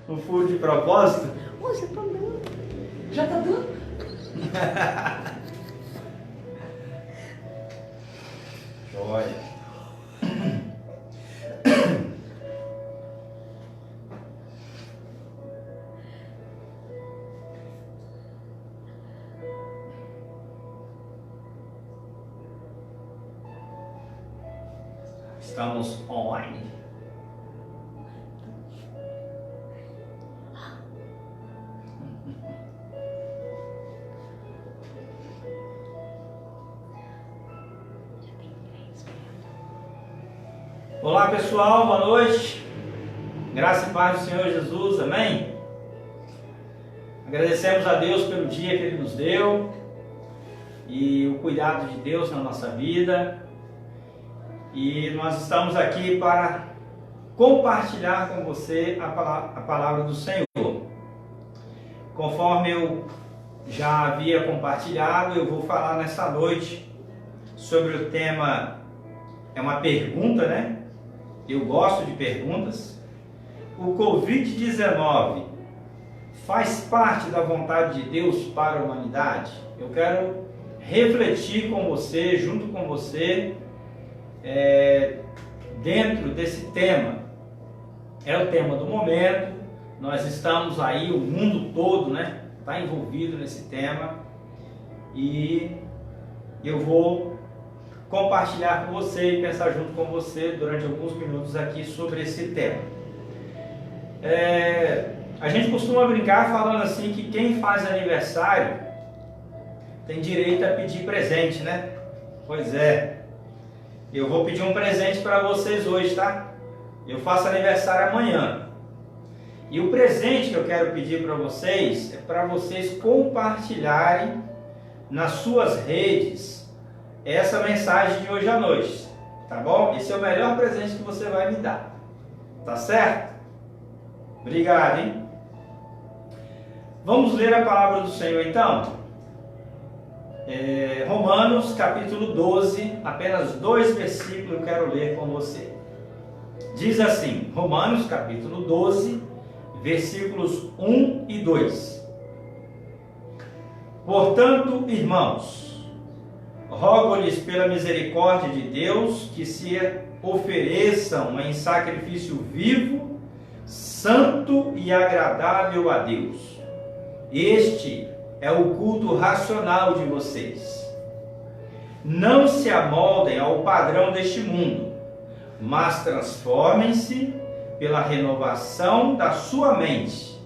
Um furo de propósito? Ô, já tá dando. Já tá dando? Joia. Estamos online. Olá pessoal, boa noite. Graça e paz do Senhor Jesus, amém? Agradecemos a Deus pelo dia que Ele nos deu e o cuidado de Deus na nossa vida. E nós estamos aqui para compartilhar com você a palavra do Senhor. Conforme eu já havia compartilhado, eu vou falar nessa noite sobre o tema, é uma pergunta, né? Eu gosto de perguntas. O Covid-19 faz parte da vontade de Deus para a humanidade? Eu quero refletir com você, junto com você, dentro desse tema. É o tema do momento. Nós estamos aí, o mundo todo, né, está envolvido nesse tema. E eu vou compartilhar com você e pensar junto com você durante alguns minutos aqui sobre esse tema. A gente costuma brincar falando assim que quem faz aniversário tem direito a pedir presente, né? Pois é, eu vou pedir um presente para vocês hoje, tá? Eu faço aniversário amanhã. E o presente que eu quero pedir para vocês é para vocês compartilharem nas suas redes essa mensagem de hoje à noite, tá bom? Esse é o melhor presente que você vai me dar, tá certo? Obrigado, hein? Vamos ler a palavra do Senhor então? Romanos capítulo 12, apenas 2 versículos eu quero ler com você. Diz assim, Romanos capítulo 12, versículos 1 e 2. Portanto, irmãos, rogo-lhes pela misericórdia de Deus que se ofereçam em sacrifício vivo, santo e agradável a Deus. Este é o culto racional de vocês. Não se amoldem ao padrão deste mundo, mas transformem-se pela renovação da sua mente,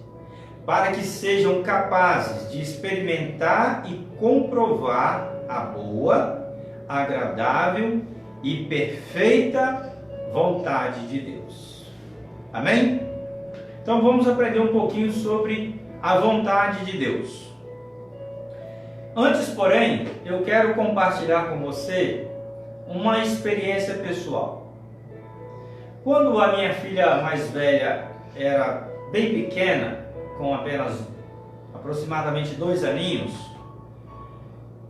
para que sejam capazes de experimentar e comprovar a boa, agradável e perfeita vontade de Deus. Amém? Então vamos aprender um pouquinho sobre a vontade de Deus. Antes, porém, eu quero compartilhar com você uma experiência pessoal. Quando a minha filha mais velha era bem pequena, com apenas aproximadamente 2 aninhos,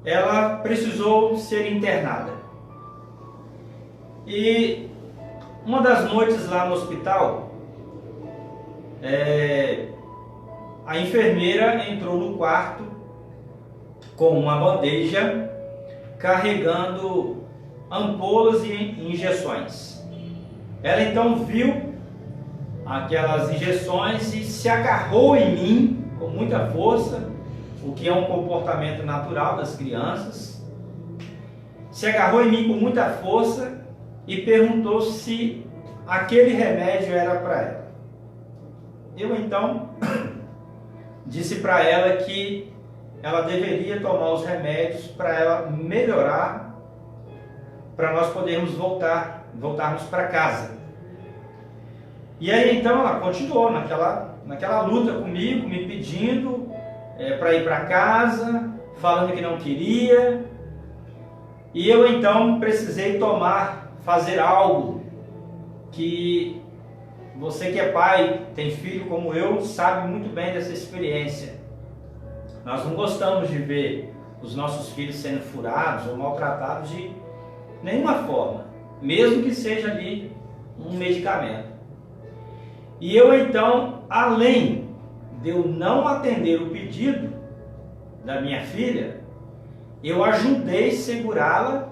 ela precisou ser internada. E uma das noites lá no hospital, a enfermeira entrou no quarto com uma bandeja carregando ampolas e injeções. Ela então viu aquelas injeções e se agarrou em mim com muita força, o que é um comportamento natural das crianças. Se agarrou em mim com muita força e perguntou se aquele remédio era para ela. Eu então disse para ela que ela deveria tomar os remédios para ela melhorar, para nós podermos voltarmos para casa. E aí então ela continuou naquela luta comigo, me pedindo para ir para casa, falando que não queria. E eu então precisei fazer algo que você que é pai, tem filho como eu, sabe muito bem dessa experiência. Nós não gostamos de ver os nossos filhos sendo furados ou maltratados de nenhuma forma, mesmo que seja ali um medicamento. E eu então, além de eu não atender o pedido da minha filha, eu ajudei a segurá-la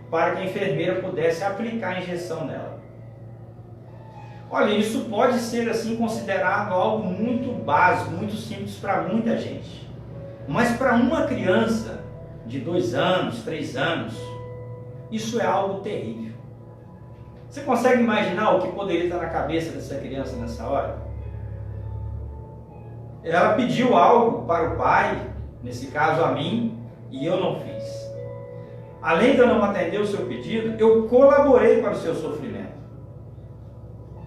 para que a enfermeira pudesse aplicar a injeção nela. Olha, isso pode ser assim considerado algo muito básico, muito simples para muita gente. Mas para uma criança de 2 anos, 3 anos, isso é algo terrível. Você consegue imaginar o que poderia estar na cabeça dessa criança nessa hora? Ela pediu algo para o pai, nesse caso a mim, e eu não fiz. Além de eu não atender o seu pedido, eu colaborei para o seu sofrimento.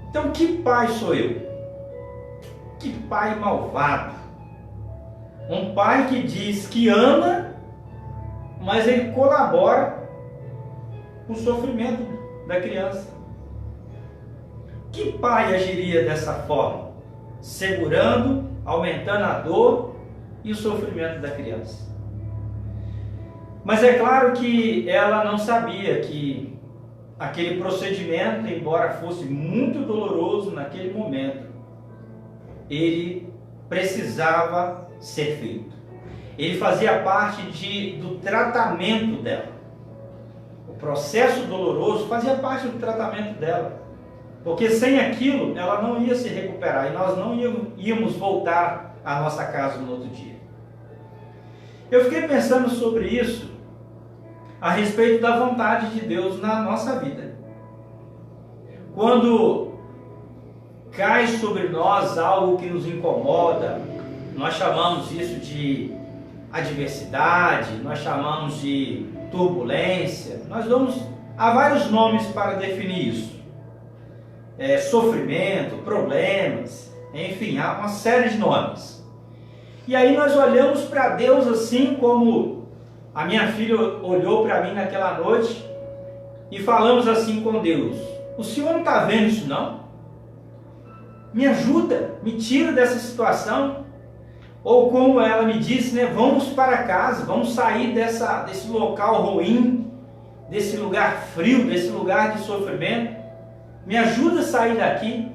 Então, que pai sou eu? Que pai malvado. Um pai que diz que ama, mas ele colabora com o sofrimento da criança. Que pai agiria dessa forma? Segurando, aumentando a dor e o sofrimento da criança. Mas é claro que ela não sabia que aquele procedimento, embora fosse muito doloroso naquele momento, ele precisava ser feito. Ele fazia parte do tratamento dela. O processo doloroso fazia parte do tratamento dela. Porque sem aquilo ela não ia se recuperar e nós não íamos voltar à nossa casa no outro dia. Eu fiquei pensando sobre isso a respeito da vontade de Deus na nossa vida. Quando cai sobre nós algo que nos incomoda, nós chamamos isso de adversidade, nós chamamos de turbulência, há vários nomes para definir isso. Sofrimento, problemas, enfim, há uma série de nomes. E aí nós olhamos para Deus assim como a minha filha olhou para mim naquela noite e falamos assim com Deus: o Senhor não está vendo isso não? Me ajuda, me tira dessa situação. Ou como ela me disse, né, vamos para casa, vamos sair desse local ruim, desse lugar frio, desse lugar de sofrimento. Me ajuda a sair daqui.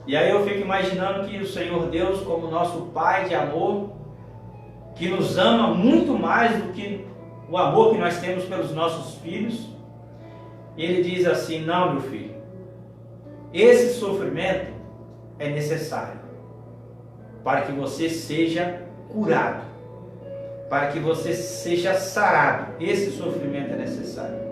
E aí eu fico imaginando que o Senhor Deus, como nosso Pai de amor, que nos ama muito mais do que o amor que nós temos pelos nossos filhos, Ele diz assim: não, meu filho, esse sofrimento é necessário para que você seja curado, para que você seja sarado. Esse sofrimento é necessário.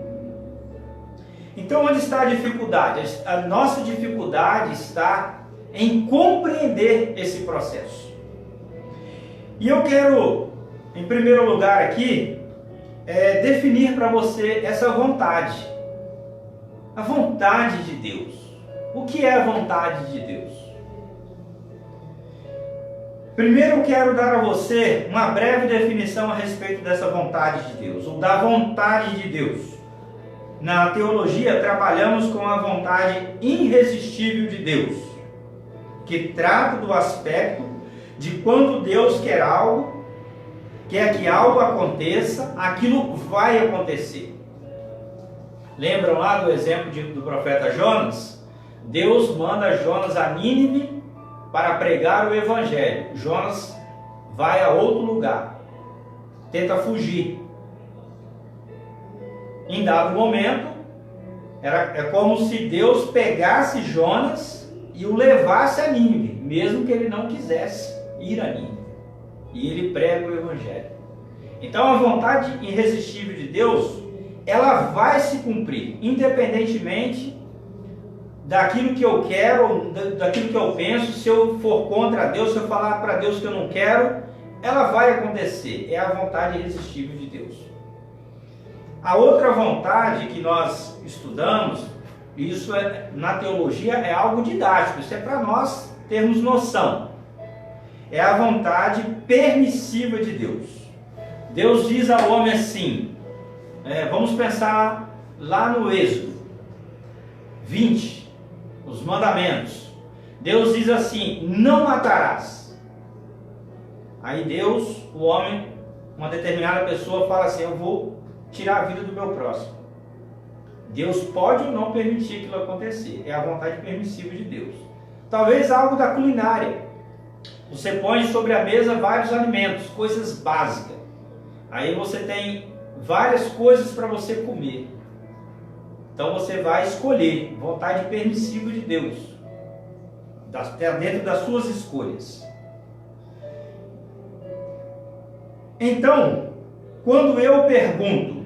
Então, onde está a dificuldade? A nossa dificuldade está em compreender esse processo. E eu quero, em primeiro lugar aqui, definir para você essa vontade. A vontade de Deus. O que é a vontade de Deus? Primeiro eu quero dar a você uma breve definição a respeito dessa vontade de Deus, ou da vontade de Deus. Na teologia trabalhamos com a vontade irresistível de Deus, que trata do aspecto de quando Deus quer algo, quer que algo aconteça, aquilo vai acontecer. Lembram lá do exemplo do profeta Jonas? Deus manda Jonas a Nínive para pregar o evangelho. Jonas vai a outro lugar, tenta fugir. Em dado momento, é como se Deus pegasse Jonas e o levasse a Nínive, mesmo que ele não quisesse ir a Nínive. E ele prega o evangelho. Então a vontade irresistível de Deus, ela vai se cumprir, independentemente daquilo que eu quero, daquilo que eu penso. Se eu for contra Deus, se eu falar para Deus que eu não quero, ela vai acontecer. É a vontade irresistível de Deus. A outra vontade que nós estudamos, isso na teologia é algo didático, isso é para nós termos noção. É a vontade permissiva de Deus. Deus diz ao homem assim, vamos pensar lá no Êxodo 20, os mandamentos. Deus diz assim: não matarás. Aí Deus, o homem, uma determinada pessoa fala assim: eu vou tirar a vida do meu próximo. Deus pode ou não permitir aquilo acontecer. É a vontade permissiva de Deus. Talvez algo da culinária. Você põe sobre a mesa vários alimentos, coisas básicas. Aí você tem várias coisas para você comer. Então você vai escolher, vontade permissiva de Deus, dentro das suas escolhas. Então, quando eu pergunto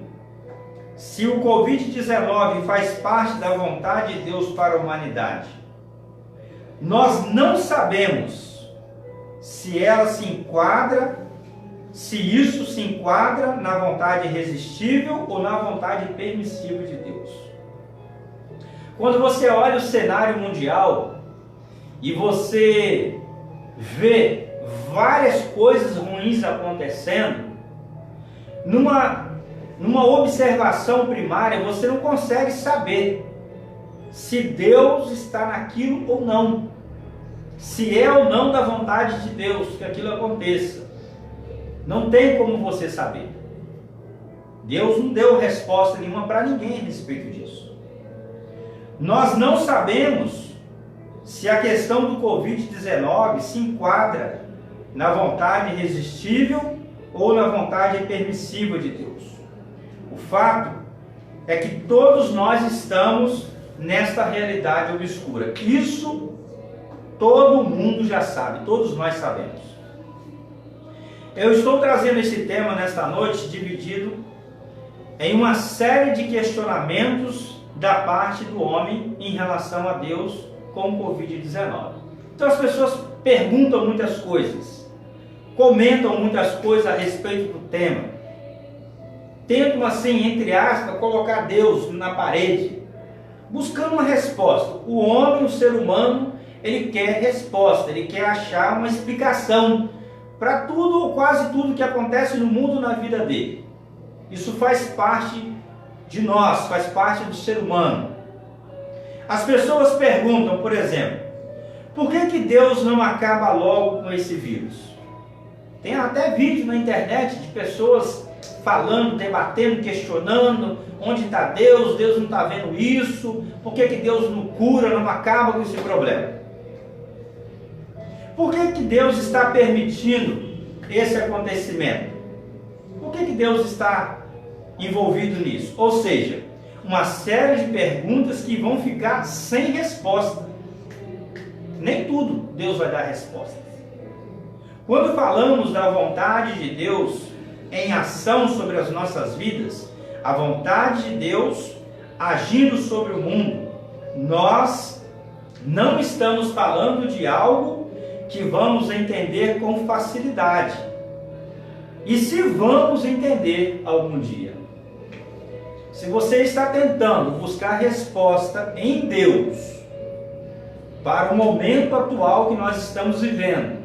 se o Covid-19 faz parte da vontade de Deus para a humanidade, nós não sabemos se ela se enquadra, se isso se enquadra na vontade irresistível ou na vontade permissiva de Deus. Quando você olha o cenário mundial e você vê várias coisas ruins acontecendo, numa observação primária, você não consegue saber se Deus está naquilo ou não, se é ou não da vontade de Deus que aquilo aconteça. Não tem como você saber. Deus não deu resposta nenhuma para ninguém a respeito disso. Nós não sabemos se a questão do Covid-19 se enquadra na vontade irresistível ou na vontade permissiva de Deus. O fato é que todos nós estamos nesta realidade obscura. Isso todo mundo já sabe, todos nós sabemos. Eu estou trazendo esse tema nesta noite dividido em uma série de questionamentos da parte do homem em relação a Deus com o Covid-19. Então as pessoas perguntam muitas coisas, comentam muitas coisas a respeito do tema, tentam assim, entre aspas, colocar Deus na parede, buscando uma resposta. O homem, o ser humano, ele quer resposta, ele quer achar uma explicação para tudo ou quase tudo que acontece no mundo, na vida dele. Isso faz parte de nós, faz parte do ser humano. As pessoas perguntam, por exemplo, por que Deus não acaba logo com esse vírus? Tem até vídeo na internet de pessoas falando, debatendo, questionando, onde está Deus? Deus não está vendo isso, por que Deus não cura, não acaba com esse problema? Por que Deus está permitindo esse acontecimento? Por que Deus está envolvido nisso? Ou seja, uma série de perguntas que vão ficar sem resposta. Nem tudo Deus vai dar resposta. Quando falamos da vontade de Deus em ação sobre as nossas vidas, a vontade de Deus agindo sobre o mundo, nós não estamos falando de algo que vamos entender com facilidade. E se vamos entender algum dia? Se você está tentando buscar resposta em Deus para o momento atual que nós estamos vivendo,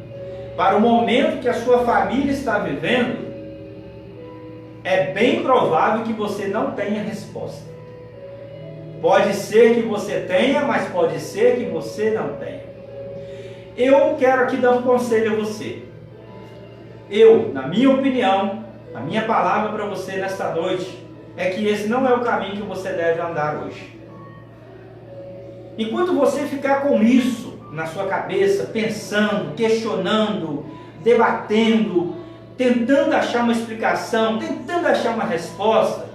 para o momento que a sua família está vivendo, é bem provável que você não tenha resposta. Pode ser que você tenha, mas pode ser que você não tenha. Eu quero aqui dar um conselho a você. Na minha opinião, a minha palavra para você nesta noite é que esse não é o caminho que você deve andar hoje. Enquanto você ficar com isso na sua cabeça, pensando, questionando, debatendo, tentando achar uma explicação, tentando achar uma resposta,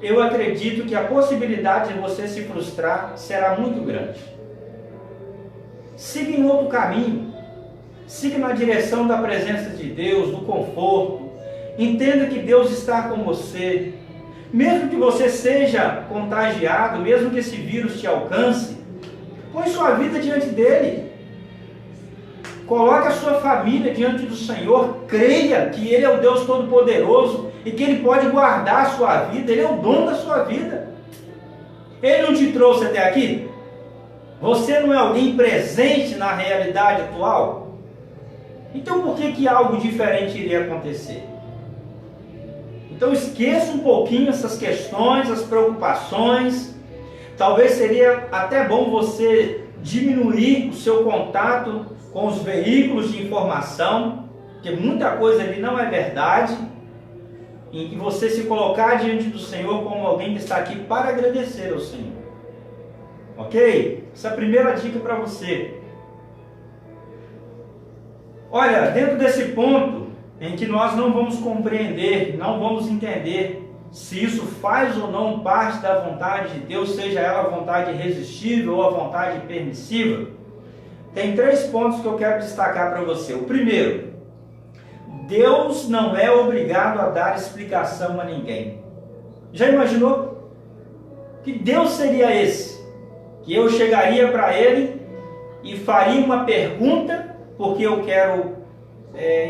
eu acredito que a possibilidade de você se frustrar será muito grande. Siga em outro caminho, siga na direção da presença de Deus, do conforto. Entenda que Deus está com você. Mesmo que você seja contagiado, mesmo que esse vírus te alcance, põe sua vida diante dele. Coloque a sua família diante do Senhor. Creia que Ele é o Deus Todo-Poderoso e que Ele pode guardar a sua vida. Ele é o dono da sua vida. Ele não te trouxe até aqui? Você não é alguém presente na realidade atual? Então por que algo diferente iria acontecer? Então esqueça um pouquinho essas questões, as preocupações. Talvez seria até bom você diminuir o seu contato com os veículos de informação, porque muita coisa ali não é verdade. em que você se colocar diante do Senhor como alguém que está aqui para agradecer ao Senhor. Ok? Essa é a primeira dica para você. Olha, dentro desse ponto em que nós não vamos compreender, não vamos entender se isso faz ou não parte da vontade de Deus, seja ela a vontade irresistível ou a vontade permissiva, tem 3 pontos que eu quero destacar para você. O primeiro, Deus não é obrigado a dar explicação a ninguém. Já imaginou? Que Deus seria esse? Que eu chegaria para Ele e faria uma pergunta, porque eu quero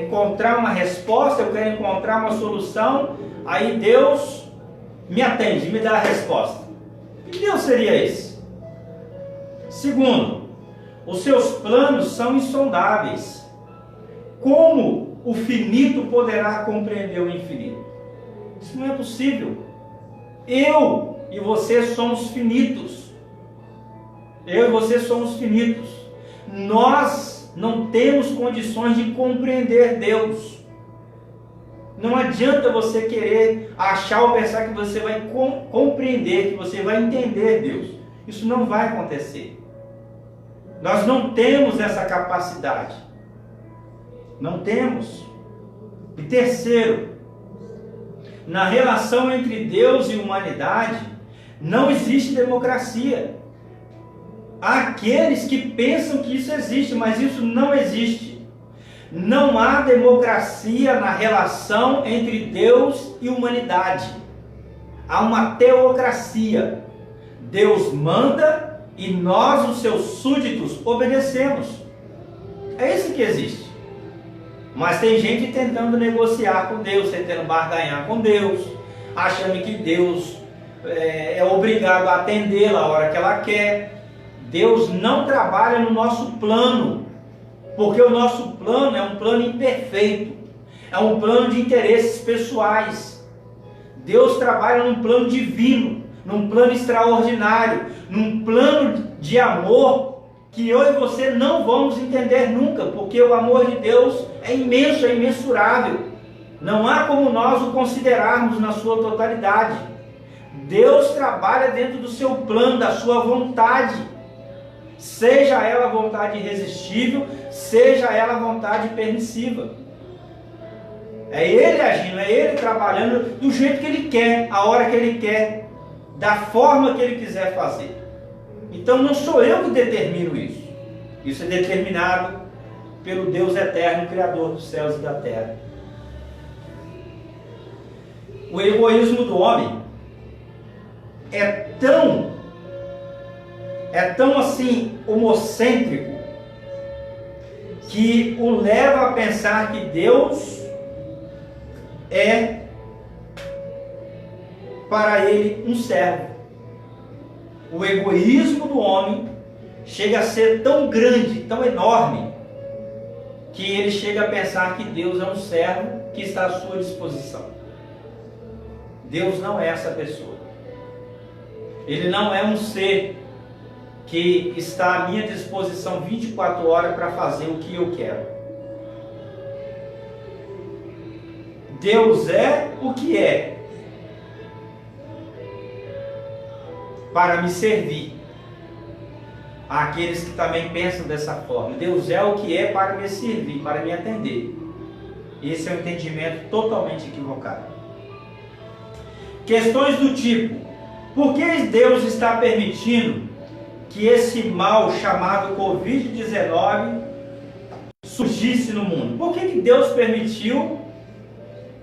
encontrar uma resposta, eu quero encontrar uma solução, aí Deus me atende, me dá a resposta. Que Deus seria esse? Segundo, os seus planos são insondáveis. Como o finito poderá compreender o infinito? Isso não é possível. Eu e você somos finitos. Eu e você somos finitos. Nós não temos condições de compreender Deus. Não adianta você querer achar ou pensar que você vai compreender, que você vai entender Deus. Isso não vai acontecer. Nós não temos essa capacidade. Não temos. E terceiro, na relação entre Deus e humanidade, não existe democracia. Há aqueles que pensam que isso existe, mas isso não existe. Não há democracia na relação entre Deus e humanidade. Há uma teocracia. Deus manda e nós, os seus súditos, obedecemos. É isso que existe. Mas tem gente tentando negociar com Deus, tentando barganhar com Deus, achando que Deus é obrigado a atendê-la a hora que ela quer. Deus não trabalha no nosso plano, porque o nosso plano é um plano imperfeito, é um plano de interesses pessoais. Deus trabalha num plano divino, num plano extraordinário, num plano de amor que eu e você não vamos entender nunca, porque o amor de Deus é imenso, é imensurável. Não há como nós o considerarmos na sua totalidade. Deus trabalha dentro do seu plano, da sua vontade. Seja ela a vontade irresistível, seja ela a vontade permissiva. É Ele agindo, é Ele trabalhando do jeito que Ele quer, a hora que Ele quer, da forma que Ele quiser fazer. Então não sou eu que determino isso. Isso é determinado pelo Deus eterno, Criador dos céus e da terra. O egoísmo do homem é tão assim homocêntrico que o leva a pensar que Deus é para ele um servo. O egoísmo do homem chega a ser tão grande, tão enorme, que ele chega a pensar que Deus é um servo que está à sua disposição. Deus não é essa pessoa. Ele não é um ser que está à minha disposição 24 horas para fazer o que eu quero. Deus é o que é para me servir. Há aqueles que também pensam dessa forma. Deus é o que é para me servir, para me atender. Esse é um entendimento totalmente equivocado. Questões do tipo: por que Deus está permitindo que esse mal chamado Covid-19 surgisse no mundo? Por que Deus permitiu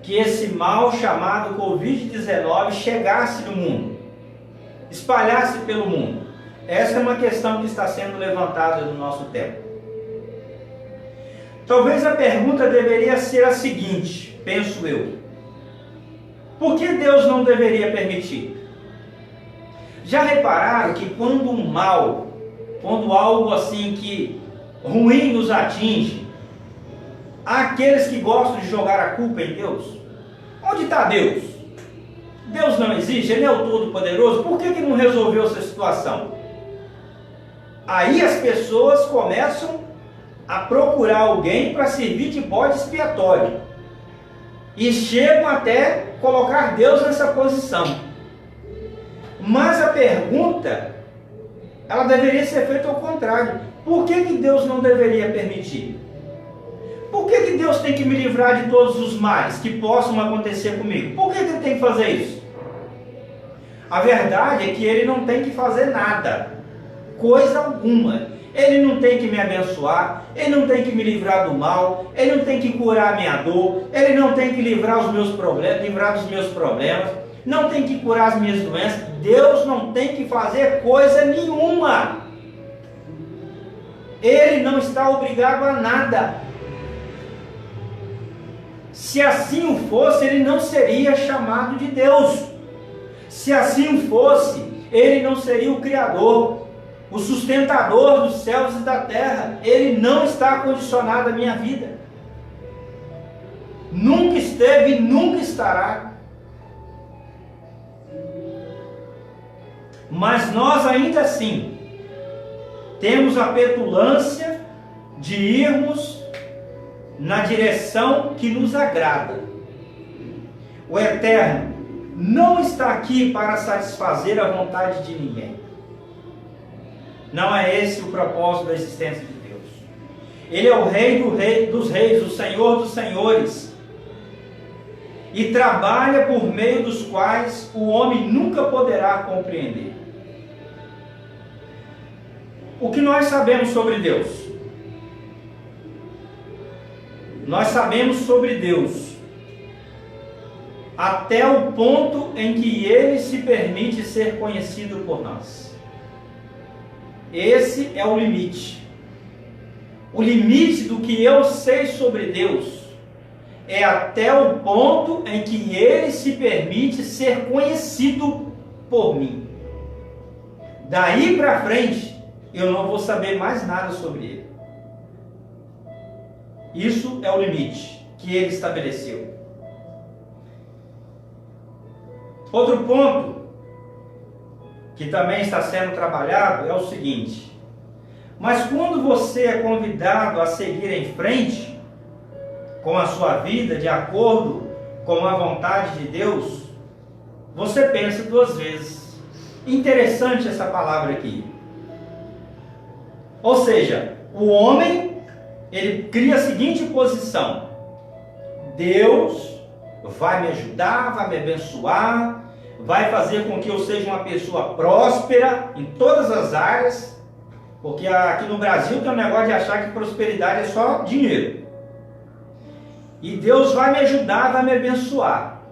que esse mal chamado Covid-19 chegasse no mundo, espalhasse pelo mundo? Essa é uma questão que está sendo levantada no nosso tempo. Talvez a pergunta deveria ser a seguinte, penso eu: por que Deus não deveria permitir? Já repararam que quando um mal, quando algo assim que ruim nos atinge, há aqueles que gostam de jogar a culpa em Deus? Onde está Deus? Deus não existe? Ele é o Todo-Poderoso? Por que não resolveu essa situação? Aí as pessoas começam a procurar alguém para servir de bode expiatório. e chegam até colocar Deus nessa posição. Mas a pergunta, ela deveria ser feita ao contrário. Por que Deus não deveria permitir? Por que Deus tem que me livrar de todos os males que possam acontecer comigo? Por que Ele tem que fazer isso? A verdade é que Ele não tem que fazer nada, coisa alguma. Ele não tem que me abençoar, Ele não tem que me livrar do mal, Ele não tem que curar a minha dor, Ele não tem que livrar dos meus problemas, não tem que curar as minhas doenças. Deus não tem que fazer coisa nenhuma. Ele não está obrigado a nada. Se assim o fosse, Ele não seria chamado de Deus. Se assim o fosse, Ele não seria o Criador, o sustentador dos céus e da terra. Ele não está condicionado à minha vida. Nunca esteve e nunca estará. Mas nós ainda assim temos a petulância de irmos na direção que nos agrada. O Eterno não está aqui para satisfazer a vontade de ninguém. Não é esse o propósito da existência de Deus. Ele é o Rei dos reis, o Senhor dos senhores, e trabalha por meio dos quais o homem nunca poderá compreender. O que nós sabemos sobre Deus? Nós sabemos sobre Deus até o ponto em que Ele se permite ser conhecido por nós. Esse é o limite. O limite do que eu sei sobre Deus é até o ponto em que Ele se permite ser conhecido por mim. Daí para frente, eu não vou saber mais nada sobre Ele. Isso é o limite que Ele estabeleceu. Outro ponto que também está sendo trabalhado é o seguinte: mas quando você é convidado a seguir em frente com a sua vida de acordo com a vontade de Deus, você pensa duas vezes. Interessante essa palavra aqui. Ou seja, o homem, ele cria a seguinte posição: Deus vai me ajudar, vai me abençoar, vai fazer com que eu seja uma pessoa próspera em todas as áreas, porque aqui no Brasil tem um negócio de achar que prosperidade é só dinheiro. E Deus vai me ajudar, vai me abençoar.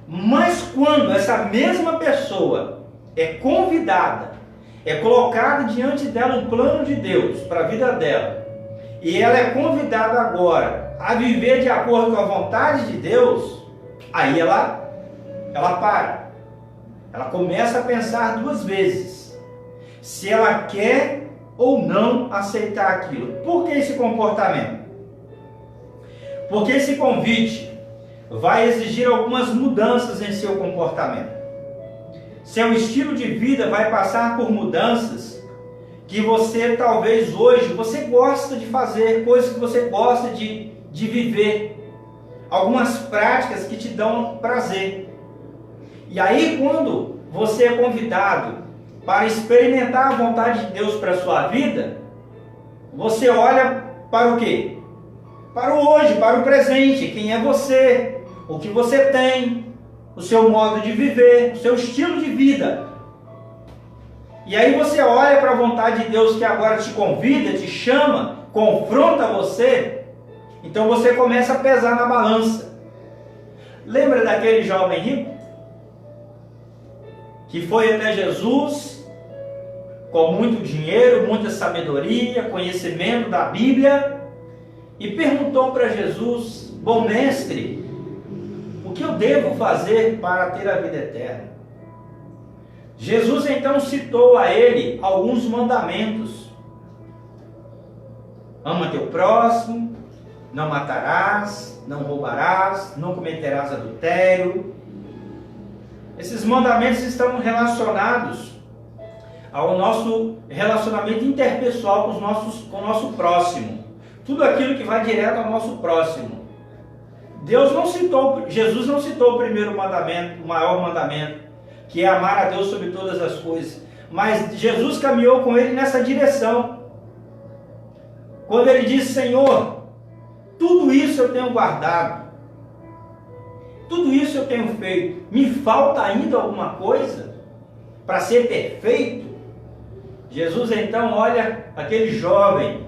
Mas quando essa mesma pessoa é convidada, é colocado diante dela um plano de Deus para a vida dela, e ela é convidada agora a viver de acordo com a vontade de Deus, aí ela para. Ela começa a pensar duas vezes se ela quer ou não aceitar aquilo. Por que esse comportamento? Porque esse convite vai exigir algumas mudanças em seu comportamento. Seu estilo de vida vai passar por mudanças que você talvez hoje você gosta de fazer, coisas que você gosta de viver, algumas práticas que te dão prazer. E aí quando você é convidado para experimentar a vontade de Deus para a sua vida, você olha para o quê? Para o hoje, para o presente, quem é você, o que você tem, o seu modo de viver, o seu estilo de vida. E aí você olha para a vontade de Deus que agora te convida, te chama, confronta você, então você começa a pesar na balança. Lembra daquele jovem rico? Que foi até Jesus com muito dinheiro, muita sabedoria, conhecimento da Bíblia, e perguntou para Jesus: bom mestre, o que eu devo fazer para ter a vida eterna? Jesus então citou a ele alguns mandamentos: ama teu próximo, não matarás, não roubarás, não cometerás adultério. Esses mandamentos estão relacionados ao nosso relacionamento interpessoal com o nosso próximo. Tudo aquilo que vai direto ao nosso próximo. Jesus não citou o primeiro mandamento, o maior mandamento, que é amar a Deus sobre todas as coisas. Mas Jesus caminhou com ele nessa direção. Quando ele disse: Senhor, tudo isso eu tenho guardado, tudo isso eu tenho feito, me falta ainda alguma coisa para ser perfeito? Jesus então olha aquele jovem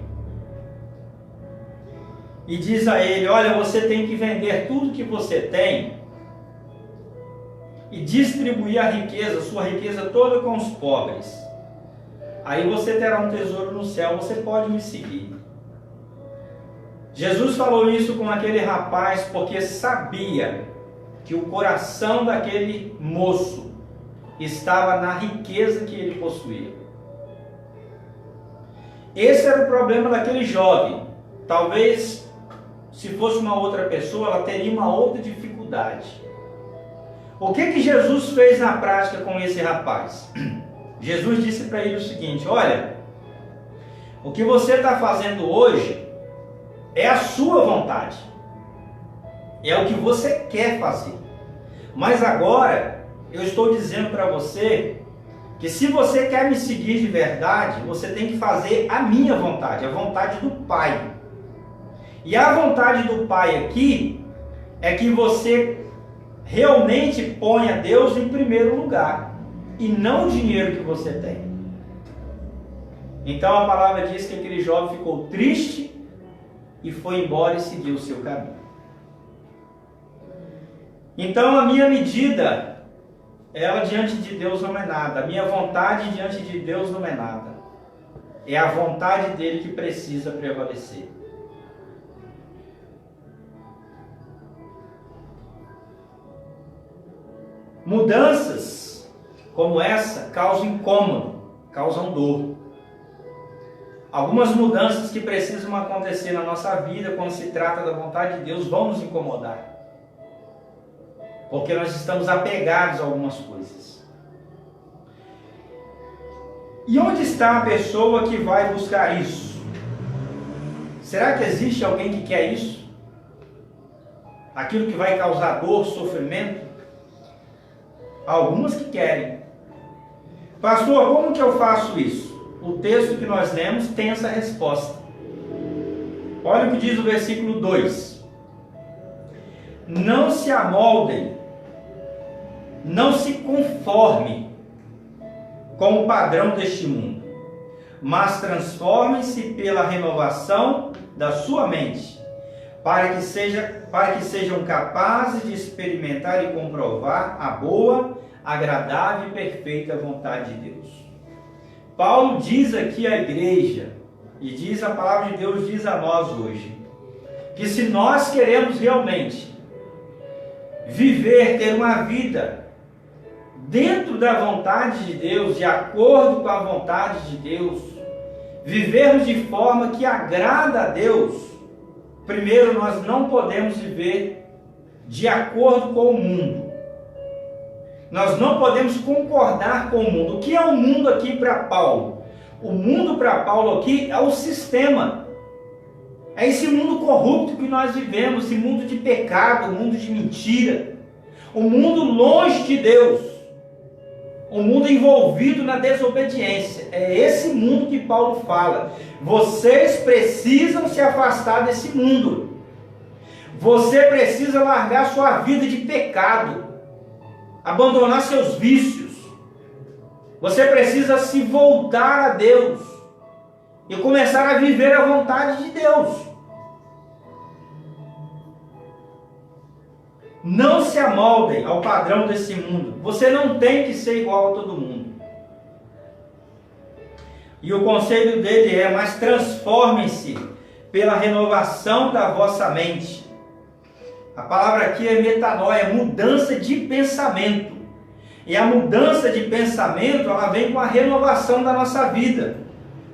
e diz a ele: olha, você tem que vender tudo que você tem e distribuir a riqueza, sua riqueza toda com os pobres. Aí você terá um tesouro no céu, você pode me seguir. Jesus falou isso com aquele rapaz porque sabia que o coração daquele moço estava na riqueza que ele possuía. Esse era o problema daquele jovem. Talvez, se fosse uma outra pessoa, ela teria uma outra dificuldade. O que Jesus fez na prática com esse rapaz? Jesus disse para ele o seguinte: olha, o que você está fazendo hoje é a sua vontade, é o que você quer fazer. Mas agora eu estou dizendo para você que se você quer me seguir de verdade, você tem que fazer a minha vontade, a vontade do Pai. E a vontade do Pai aqui é que você realmente ponha Deus em primeiro lugar e não o dinheiro que você tem. Então a palavra diz que aquele jovem ficou triste e foi embora e seguiu o seu caminho. Então a minha medida, ela diante de Deus não é nada. A minha vontade diante de Deus não é nada. É a vontade dele que precisa prevalecer. Mudanças como essa causam incômodo, causam dor. Algumas mudanças que precisam acontecer na nossa vida quando se trata da vontade de Deus vão nos incomodar. Porque nós estamos apegados a algumas coisas. E onde está a pessoa que vai buscar isso? Será que existe alguém que quer isso? Aquilo que vai causar dor, sofrimento? Algumas que querem. Pastor, como que eu faço isso? O texto que nós lemos tem essa resposta. Olha o que diz o versículo 2. Não se amoldem, não se conformem com o padrão deste mundo, mas transformem-se pela renovação da sua mente, para que sejam capazes de experimentar e comprovar a boa, agradável e perfeita vontade de Deus. Paulo diz aqui à igreja, e diz a palavra de Deus, diz a nós hoje, que se nós queremos realmente viver, ter uma vida dentro da vontade de Deus, de acordo com a vontade de Deus, vivermos de forma que agrada a Deus, primeiro nós não podemos viver de acordo com o mundo. Nós não podemos concordar com o mundo. O que é o mundo aqui para Paulo? O mundo para Paulo aqui é o sistema. É esse mundo corrupto que nós vivemos, esse mundo de pecado, mundo de mentira. O mundo longe de Deus. O mundo envolvido na desobediência. É esse mundo que Paulo fala. Vocês precisam se afastar desse mundo. Você precisa largar sua vida de pecado. Abandonar seus vícios. Você precisa se voltar a Deus e começar a viver a vontade de Deus. Não se amoldem ao padrão desse mundo. Você não tem que ser igual a todo mundo. E o conselho dele é: mas transformem-se pela renovação da vossa mente. A palavra aqui é metanoia, mudança de pensamento. E a mudança de pensamento, ela vem com a renovação da nossa vida,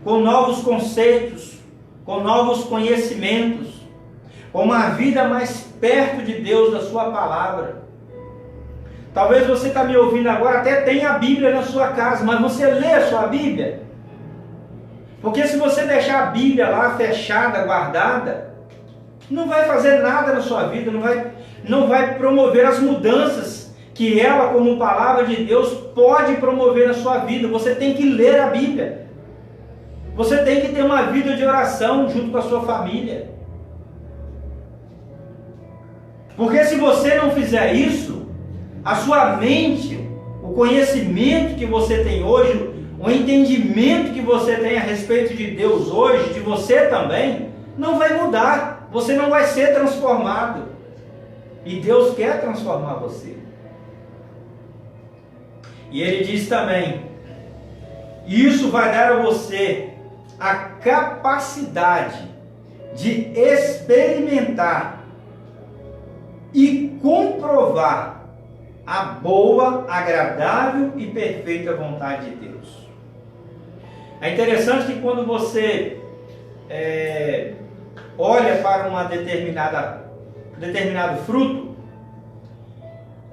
com novos conceitos, com novos conhecimentos, com uma vida mais perto de Deus, da sua palavra. Talvez você está me ouvindo agora, até tenha a Bíblia na sua casa, mas você lê a sua Bíblia? Porque se você deixar a Bíblia lá fechada, guardada, não vai fazer nada na sua vida, não vai promover as mudanças que ela, como palavra de Deus, pode promover na sua vida. Você tem que ler a Bíblia. Você tem que ter uma vida de oração junto com a sua família. Porque se você não fizer isso, a sua mente, o conhecimento que você tem hoje, o entendimento que você tem a respeito de Deus hoje, de você também, não vai mudar. Você não vai ser transformado. E Deus quer transformar você. E Ele diz também, isso vai dar a você a capacidade de experimentar e comprovar a boa, agradável e perfeita vontade de Deus. É interessante que quando você olha para uma determinado fruto,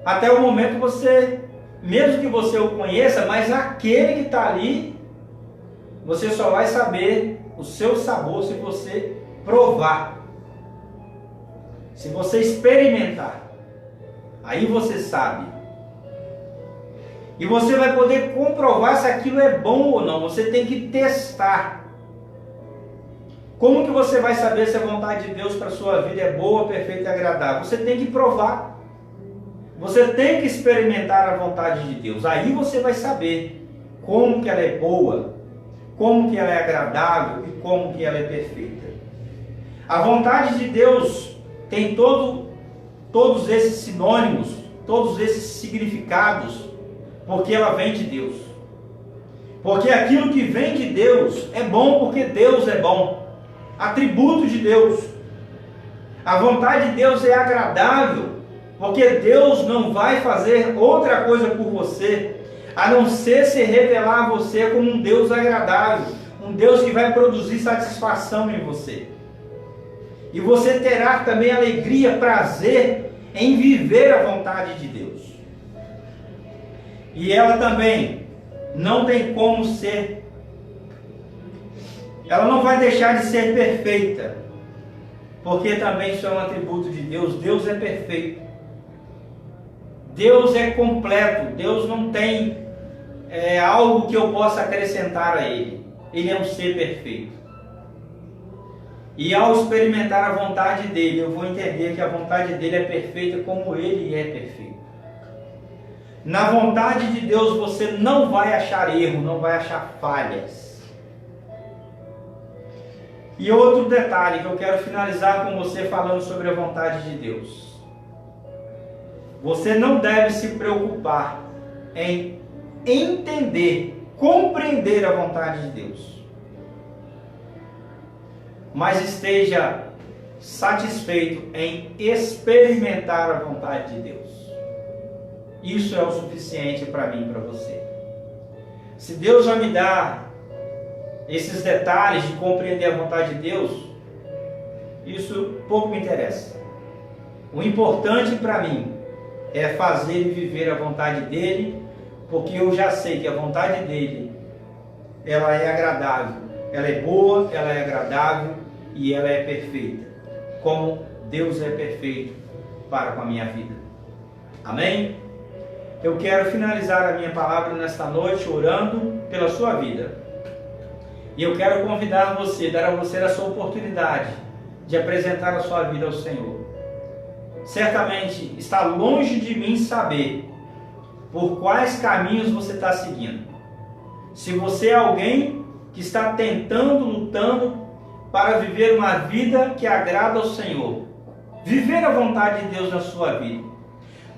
até o momento você, mesmo que você o conheça, mas aquele que está ali, você só vai saber o seu sabor se você provar. Se você experimentar, aí você sabe. E você vai poder comprovar se aquilo é bom ou não. Você tem que testar. Como que você vai saber se a vontade de Deus para a sua vida é boa, perfeita e agradável? Você tem que provar. Você tem que experimentar a vontade de Deus. Aí você vai saber como que ela é boa, como que ela é agradável e como que ela é perfeita. A vontade de Deus tem todos esses sinônimos, todos esses significados, porque ela vem de Deus. Porque aquilo que vem de Deus é bom porque Deus é bom. Atributo de Deus. A vontade de Deus é agradável, porque Deus não vai fazer outra coisa por você, a não ser se revelar a você como um Deus agradável, um Deus que vai produzir satisfação em você. E você terá também alegria, prazer em viver a vontade de Deus. E ela também não tem como ser, ela não vai deixar de ser perfeita, porque também isso é um atributo de Deus. Deus é perfeito, Deus é completo, Deus não tem algo que eu possa acrescentar a Ele. Ele é um ser perfeito. E ao experimentar a vontade dEle, eu vou entender que a vontade dEle é perfeita como Ele é perfeito. Na vontade de Deus você não vai achar erro, não vai achar falhas. E outro detalhe que eu quero finalizar com você falando sobre a vontade de Deus. Você não deve se preocupar em entender, compreender a vontade de Deus, mas esteja satisfeito em experimentar a vontade de Deus. Isso é o suficiente para mim e para você. Se Deus já me dá esses detalhes de compreender a vontade de Deus, isso pouco me interessa. O importante para mim é fazer e viver a vontade dEle, porque eu já sei que a vontade dEle, ela é agradável, ela é boa, ela é agradável e ela é perfeita, como Deus é perfeito para com a minha vida. Amém? Eu quero finalizar a minha palavra nesta noite orando pela sua vida. E eu quero convidar você, dar a você essa oportunidade de apresentar a sua vida ao Senhor. Certamente está longe de mim saber por quais caminhos você está seguindo. Se você é alguém que está tentando, lutando para viver uma vida que agrada ao Senhor, viver a vontade de Deus na sua vida,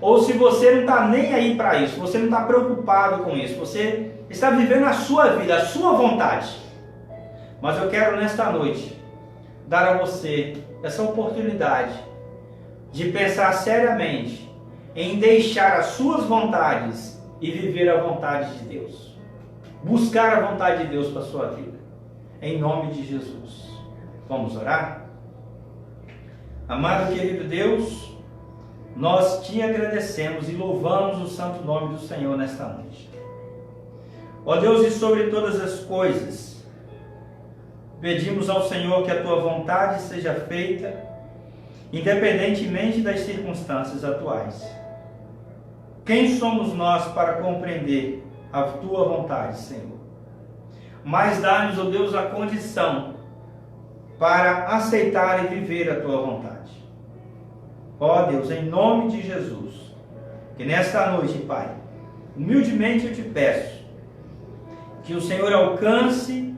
ou se você não está nem aí para isso, você não está preocupado com isso, você está vivendo a sua vida, a sua vontade. Mas eu quero nesta noite dar a você essa oportunidade de pensar seriamente em deixar as suas vontades e viver a vontade de Deus. Buscar a vontade de Deus para a sua vida. Em nome de Jesus. Vamos orar? Amado querido Deus, nós te agradecemos e louvamos o santo nome do Senhor nesta noite. Ó Deus, e sobre todas as coisas, pedimos ao Senhor que a tua vontade seja feita independentemente das circunstâncias atuais. Quem somos nós para compreender a tua vontade, Senhor? Mas dá-nos, ó Deus, a condição para aceitar e viver a tua vontade. Ó Deus, em nome de Jesus, que nesta noite, Pai, humildemente eu te peço que o Senhor alcance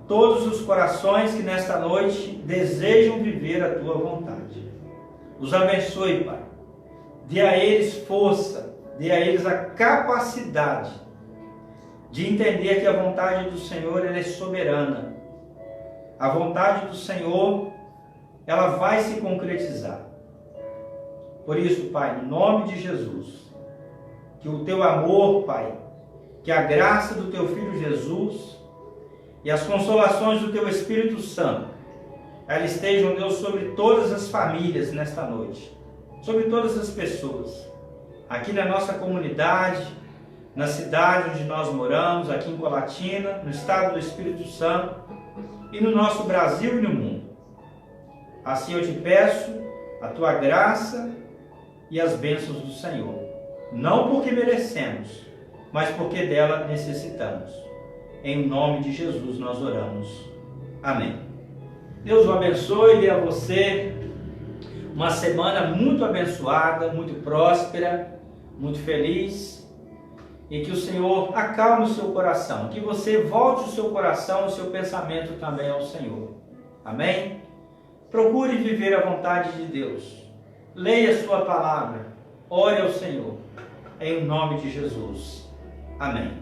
todos os corações que nesta noite desejam viver a tua vontade. Os abençoe, Pai. Dê a eles força, dê a eles a capacidade de entender que a vontade do Senhor ela é soberana. A vontade do Senhor, ela vai se concretizar. Por isso, Pai, no nome de Jesus, que o teu amor, Pai, que a graça do teu Filho Jesus e as consolações do teu Espírito Santo, elas estejam, Deus, sobre todas as famílias nesta noite, sobre todas as pessoas, aqui na nossa comunidade, na cidade onde nós moramos, aqui em Colatina, no estado do Espírito Santo e no nosso Brasil e no mundo. Assim eu te peço a tua graça e as bênçãos do Senhor, não porque merecemos, mas porque dela necessitamos. Em nome de Jesus nós oramos. Amém. Deus o abençoe e dê a você uma semana muito abençoada, muito próspera, muito feliz, e que o Senhor acalme o seu coração, que você volte o seu coração, o seu pensamento também ao Senhor. Amém? Procure viver a vontade de Deus. Leia a sua palavra. Ore ao Senhor. Em nome de Jesus. Amém.